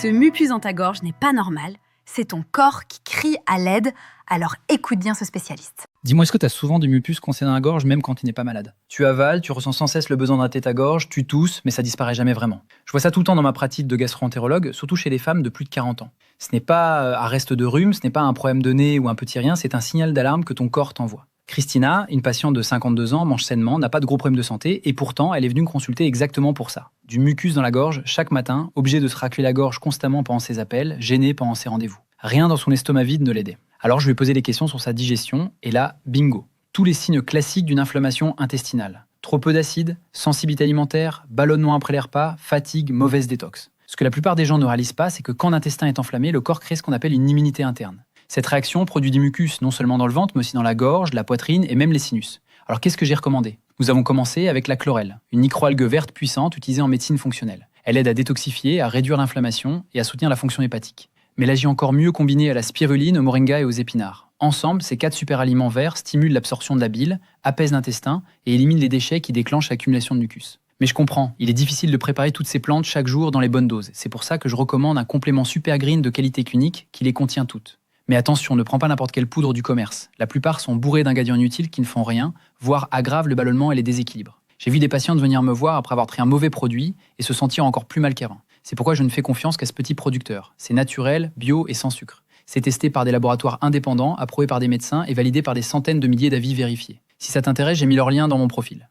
Ce mucus dans ta gorge n'est pas normal, c'est ton corps qui crie à l'aide, alors écoute bien ce spécialiste. Dis-moi, est-ce que tu as souvent du mucus coincé dans la gorge, même quand tu n'es pas malade? Tu avales, tu ressens sans cesse le besoin d'hydrater ta gorge, tu tousses, mais ça disparaît jamais vraiment. Je vois ça tout le temps dans ma pratique de gastro-entérologue, surtout chez les femmes de plus de 40 ans. Ce n'est pas un reste de rhume, ce n'est pas un problème de nez ou un petit rien, c'est un signal d'alarme que ton corps t'envoie. Christina, une patiente de 52 ans, mange sainement, n'a pas de gros problèmes de santé, et pourtant, elle est venue me consulter exactement pour ça. Du mucus dans la gorge, chaque matin, obligée de se racler la gorge constamment pendant ses appels, gênée pendant ses rendez-vous. Rien dans son estomac vide ne l'aidait. Alors je lui ai posé des questions sur sa digestion, et là, bingo. Tous les signes classiques d'une inflammation intestinale. Trop peu d'acide, sensibilité alimentaire, ballonnement après les repas, fatigue, mauvaise détox. Ce que la plupart des gens ne réalisent pas, c'est que quand l'intestin est enflammé, le corps crée ce qu'on appelle une immunité interne. Cette réaction produit du mucus non seulement dans le ventre, mais aussi dans la gorge, la poitrine et même les sinus. Alors qu'est-ce que j'ai recommandé? Nous avons commencé avec la chlorelle, une microalgue verte puissante utilisée en médecine fonctionnelle. Elle aide à détoxifier, à réduire l'inflammation et à soutenir la fonction hépatique. Mais elle agit encore mieux combinée à la spiruline, au moringa et aux épinards. Ensemble, ces 4 superaliments verts stimulent l'absorption de la bile, apaisent l'intestin et éliminent les déchets qui déclenchent l'accumulation de mucus. Mais je comprends, il est difficile de préparer toutes ces plantes chaque jour dans les bonnes doses. C'est pour ça que je recommande un complément Super Green de qualité clinique qui les contient toutes. Mais attention, ne prends pas n'importe quelle poudre du commerce. La plupart sont bourrées d'ingrédients inutiles qui ne font rien, voire aggravent le ballonnement et les déséquilibres. J'ai vu des patientes venir me voir après avoir pris un mauvais produit et se sentir encore plus mal qu'avant. C'est pourquoi je ne fais confiance qu'à ce petit producteur. C'est naturel, bio et sans sucre. C'est testé par des laboratoires indépendants, approuvé par des médecins et validé par des centaines de milliers d'avis vérifiés. Si ça t'intéresse, j'ai mis leur lien dans mon profil.